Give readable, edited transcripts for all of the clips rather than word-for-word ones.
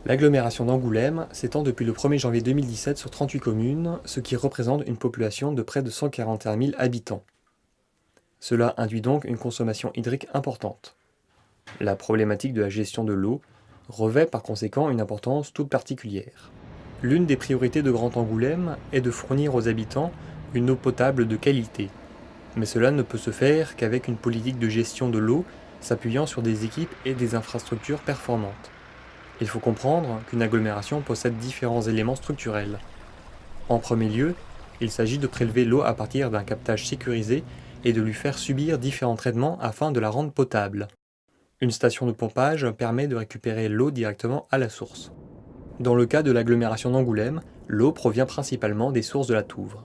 L'agglomération d'Angoulême s'étend depuis le 1er janvier 2017 sur 38 communes, ce qui représente une population de près de 141 000 habitants. Cela induit donc une consommation hydrique importante. La problématique de la gestion de l'eau revêt par conséquent une importance toute particulière. L'une des priorités de Grand Angoulême est de fournir aux habitants une eau potable de qualité. Mais cela ne peut se faire qu'avec une politique de gestion de l'eau s'appuyant sur des équipes et des infrastructures performantes. Il faut comprendre qu'une agglomération possède différents éléments structurels. En premier lieu, il s'agit de prélever l'eau à partir d'un captage sécurisé et de lui faire subir différents traitements afin de la rendre potable. Une station de pompage permet de récupérer l'eau directement à la source. Dans le cas de l'agglomération d'Angoulême, l'eau provient principalement des sources de la Touvre.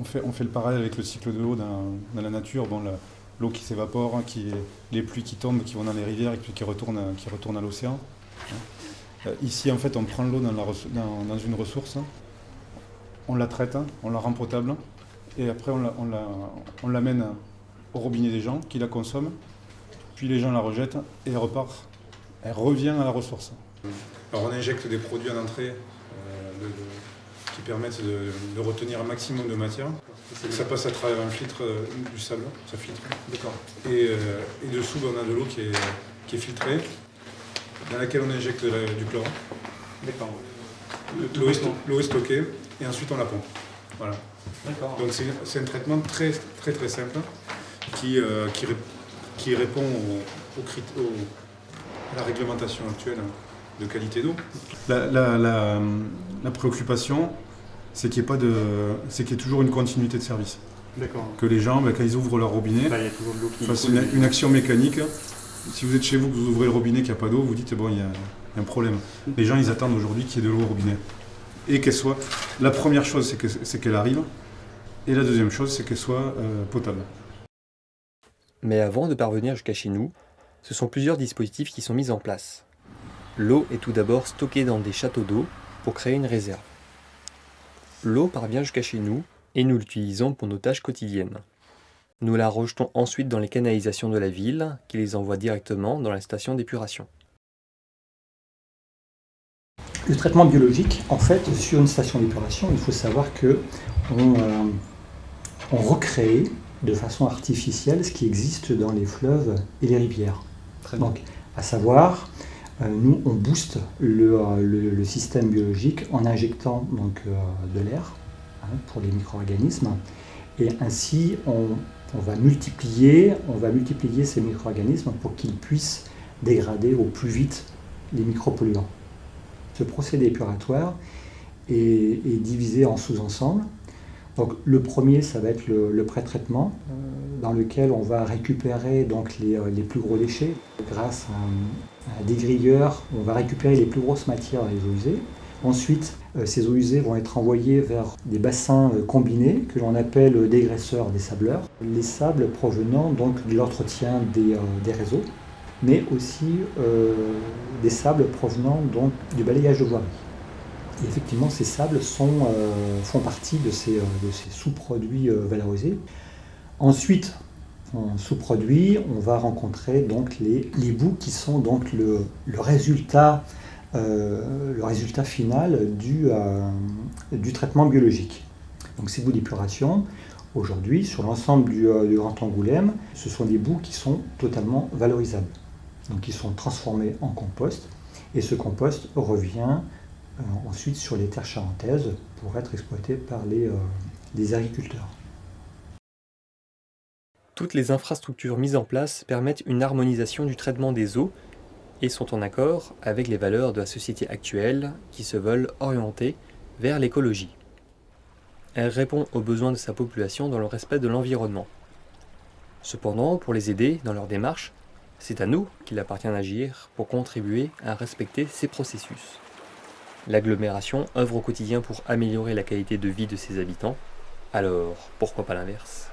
On fait le parallèle avec le cycle de l'eau dans la nature. Bon, l'eau qui s'évapore, les pluies qui tombent, qui vont dans les rivières et puis qui retournent à l'océan. Ici, en fait, on prend l'eau dans une ressource, on la traite, on la rend potable, et après on l'amène au robinet des gens qui la consomment, puis les gens la rejettent et elle revient à la ressource. Alors on injecte des produits en entrée qui permettent de retenir un maximum de matière. Ça passe à travers un filtre du sable, ça filtre. D'accord. Et dessous, on a de l'eau qui est filtrée, dans laquelle on injecte du chlore. D'accord. L'eau est stockée et ensuite on la pompe. Voilà. D'accord. Donc c'est un traitement très très très simple qui répond à la réglementation actuelle de qualité d'eau. La préoccupation, c'est qu'il y ait toujours une continuité de service. D'accord. Que les gens, quand ils ouvrent leur robinet, il y a toujours de l'eau qui fassent une action mécanique. Si vous êtes chez vous, que vous ouvrez le robinet, qu'il n'y a pas d'eau, vous dites bon, il y a un problème. Les gens, ils attendent aujourd'hui qu'il y ait de l'eau au robinet. Et qu'elle soit. La première chose, c'est qu'elle arrive. Et la deuxième chose, c'est qu'elle soit potable. Mais avant de parvenir jusqu'à chez nous, ce sont plusieurs dispositifs qui sont mis en place. L'eau est tout d'abord stockée dans des châteaux d'eau pour créer une réserve. L'eau parvient jusqu'à chez nous et nous l'utilisons pour nos tâches quotidiennes. Nous la rejetons ensuite dans les canalisations de la ville qui les envoient directement dans la station d'épuration. Le traitement biologique, en fait, sur une station d'épuration, il faut savoir qu'on recrée de façon artificielle ce qui existe dans les fleuves et les rivières. Donc, à savoir, nous, on booste le système biologique en injectant donc, de l'air pour les micro-organismes. Et ainsi, on va multiplier ces micro-organismes pour qu'ils puissent dégrader au plus vite les micropolluants. Ce procédé épuratoire est divisé en sous-ensembles. Donc, le premier, ça va être le pré-traitement, dans lequel on va récupérer donc, les plus gros déchets. Grâce à un dégrilleur, on va récupérer les plus grosses matières des eaux usées. Ensuite, ces eaux usées vont être envoyées vers des bassins combinés que l'on appelle dégraisseurs des sableurs. Les sables provenant donc de l'entretien des réseaux, mais aussi des sables provenant donc du balayage de voirie. Et effectivement, ces sables font partie de ces sous-produits valorisés. Ensuite, en sous-produits, on va rencontrer donc les boues qui sont donc le résultat final du traitement biologique. Donc ces boues d'épuration, aujourd'hui, sur l'ensemble du Grand Angoulême, ce sont des boues qui sont totalement valorisables. Donc ils sont transformés en compost, et ce compost revient ensuite sur les terres charentaises pour être exploité par les agriculteurs. Toutes les infrastructures mises en place permettent une harmonisation du traitement des eaux et sont en accord avec les valeurs de la société actuelle qui se veulent orientées vers l'écologie. Elle répond aux besoins de sa population dans le respect de l'environnement. Cependant, pour les aider dans leur démarche, c'est à nous qu'il appartient d'agir pour contribuer à respecter ces processus. L'agglomération œuvre au quotidien pour améliorer la qualité de vie de ses habitants, alors pourquoi pas l'inverse ?